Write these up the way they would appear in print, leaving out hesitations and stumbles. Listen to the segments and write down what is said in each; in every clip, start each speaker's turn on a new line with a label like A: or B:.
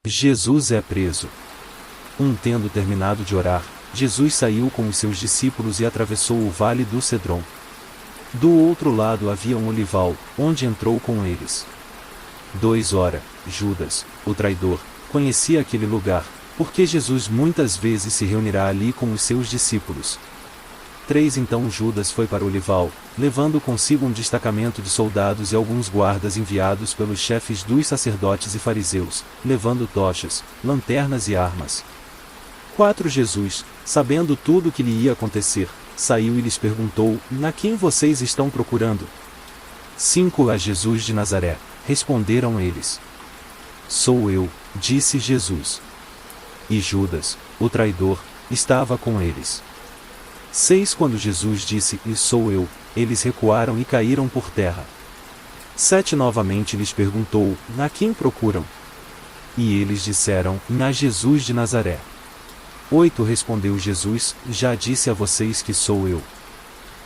A: Jesus é preso. Tendo terminado de orar, Jesus saiu com os seus discípulos e atravessou o vale do Cedron. Do outro lado havia um olival, onde entrou com eles. 2 Ora, Judas, o traidor, conhecia aquele lugar, porque Jesus muitas vezes se reunirá ali com os seus discípulos. 3 Então Judas foi para o olival, levando consigo um destacamento de soldados e alguns guardas enviados pelos chefes dos sacerdotes e fariseus, levando tochas, lanternas e armas. 4 Jesus, sabendo tudo o que lhe ia acontecer, saiu e lhes perguntou: a quem vocês estão procurando? 5 A Jesus de Nazaré, responderam eles. Sou eu, disse Jesus. E Judas, o traidor, estava com eles. 6 Quando Jesus disse: e sou eu, eles recuaram e caíram por terra. 7 Novamente lhes perguntou: a quem procuram? E eles disseram: a Jesus de Nazaré. 8 Respondeu Jesus: já disse a vocês que sou eu.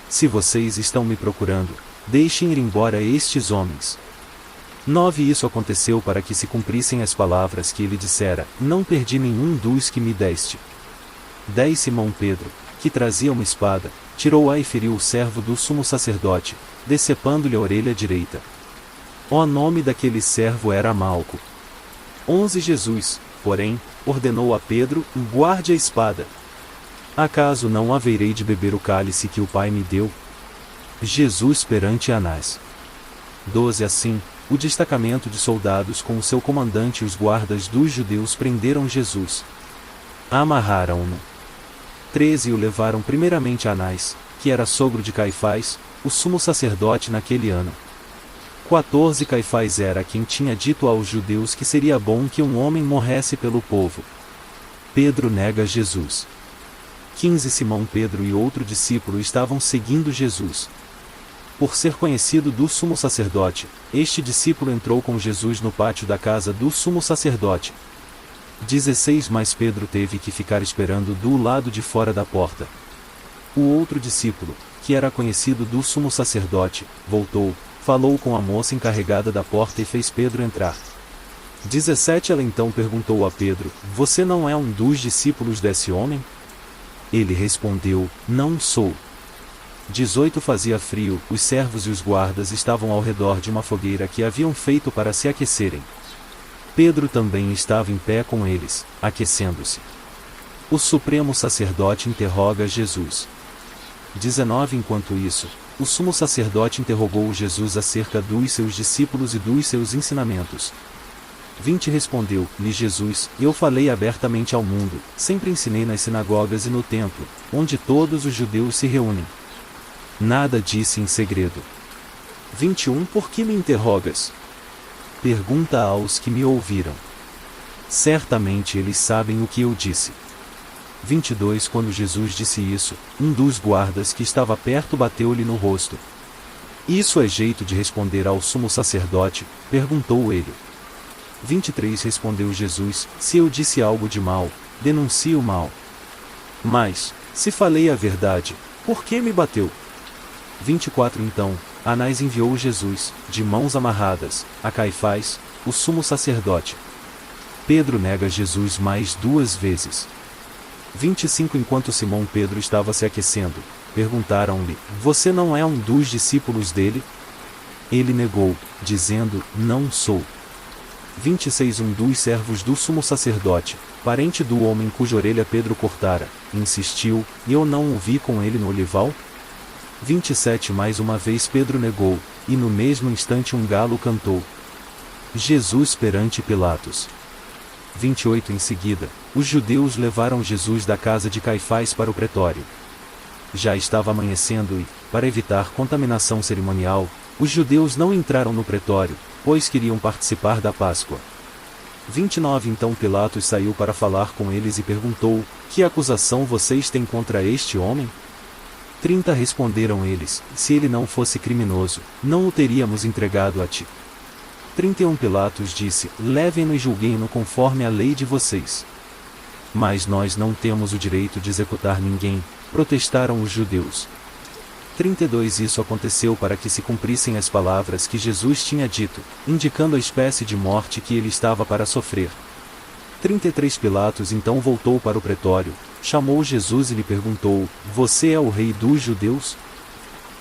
A: Se vocês estão me procurando, deixem ir embora estes homens. 9 Isso aconteceu para que se cumprissem as palavras que ele dissera: não perdi nenhum dos que me deste. 10 Simão Pedro, que trazia uma espada, tirou-a e feriu o servo do sumo sacerdote, decepando-lhe a orelha direita. O nome daquele servo era Malco. 11 Jesus, porém, ordenou a Pedro: guarde a espada. Acaso não haverei de beber o cálice que o Pai me deu? Jesus perante Anás. 12 Assim, o destacamento de soldados com o seu comandante e os guardas dos judeus prenderam Jesus. Amarraram-no. 13 O levaram primeiramente a Anás, que era sogro de Caifás, o sumo sacerdote naquele ano. 14 Caifás era quem tinha dito aos judeus que seria bom que um homem morresse pelo povo. Pedro nega Jesus. 15 Simão Pedro e outro discípulo estavam seguindo Jesus. Por ser conhecido do sumo sacerdote, este discípulo entrou com Jesus no pátio da casa do sumo sacerdote. 16 Mas Pedro teve que ficar esperando do lado de fora da porta. O outro discípulo, que era conhecido do sumo sacerdote, voltou, falou com a moça encarregada da porta e fez Pedro entrar. 17 Ela então perguntou a Pedro: você não é um dos discípulos desse homem? Ele respondeu: não sou. 18 Fazia frio, os servos e os guardas estavam ao redor de uma fogueira que haviam feito para se aquecerem. Pedro também estava em pé com eles, aquecendo-se. O supremo sacerdote interroga Jesus. 19 Enquanto isso, o sumo sacerdote interrogou Jesus acerca dos seus discípulos e dos seus ensinamentos. 20 Respondeu-lhe Jesus: eu falei abertamente ao mundo, sempre ensinei nas sinagogas e no templo, onde todos os judeus se reúnem. Nada disse em segredo. 21 Por que me interrogas? Pergunta aos que me ouviram. Certamente eles sabem o que eu disse. 22 Quando Jesus disse isso, um dos guardas que estava perto bateu-lhe no rosto. Isso é jeito de responder ao sumo sacerdote? Perguntou ele. 23 Respondeu Jesus: se eu disse algo de mal, denuncie o mal. Mas, se falei a verdade, por que me bateu? 24 Então, Anás enviou Jesus, de mãos amarradas, a Caifás, o sumo sacerdote. Pedro nega Jesus mais 2 vezes. 25 Enquanto Simão Pedro estava se aquecendo, perguntaram-lhe: você não é um dos discípulos dele? Ele negou, dizendo: não sou. 26 Um dos servos do sumo sacerdote, parente do homem cuja orelha Pedro cortara, insistiu: eu não o vi com ele no olival? 27 Mais uma vez Pedro negou, e no mesmo instante um galo cantou. Jesus perante Pilatos. 28 Em seguida, os judeus levaram Jesus da casa de Caifás para o pretório. Já estava amanhecendo e, para evitar contaminação cerimonial, os judeus não entraram no pretório, pois queriam participar da Páscoa. 29 Então Pilatos saiu para falar com eles e perguntou: que acusação vocês têm contra este homem? 30 Responderam eles: se ele não fosse criminoso, não o teríamos entregado a ti. 31 Pilatos disse: levem-no e julguem-no conforme a lei de vocês. Mas nós não temos o direito de executar ninguém, protestaram os judeus. 32 Isso aconteceu para que se cumprissem as palavras que Jesus tinha dito, indicando a espécie de morte que ele estava para sofrer. 33 Pilatos então voltou para o pretório, chamou Jesus e lhe perguntou: Você é o rei dos judeus?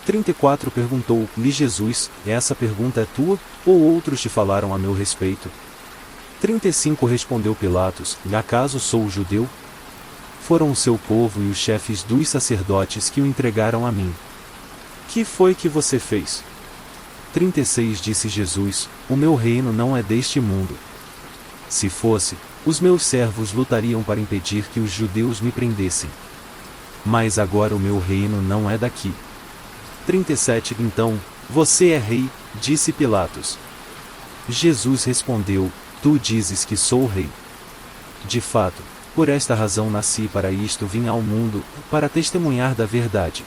A: 34 Perguntou-lhe Jesus: Essa pergunta é tua, ou outros te falaram a meu respeito? 35 Respondeu Pilatos: Acaso sou judeu? Foram o seu povo e os chefes dos sacerdotes que o entregaram a mim. Que foi que você fez? 36 Disse Jesus: O meu reino não é deste mundo. Se fosse, os meus servos lutariam para impedir que os judeus me prendessem. Mas agora o meu reino não é daqui. 37 Então, você é rei, disse Pilatos. Jesus respondeu: Tu dizes que sou rei. De fato, por esta razão nasci, para isto vim ao mundo, para testemunhar da verdade.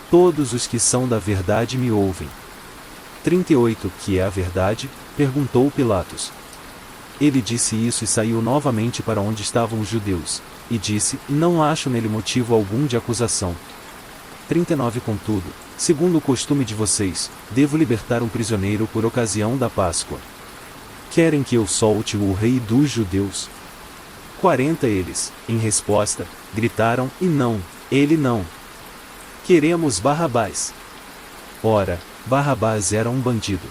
A: Todos os que são da verdade me ouvem. 38 Que é a verdade? Perguntou Pilatos. Ele disse isso e saiu novamente para onde estavam os judeus, e disse: Não acho nele motivo algum de acusação. 39 Contudo, segundo o costume de vocês, devo libertar um prisioneiro por ocasião da Páscoa. Querem que eu solte o rei dos judeus? 40 Eles, em resposta, gritaram: E não, ele não. Queremos Barrabás. Ora, Barrabás era um bandido.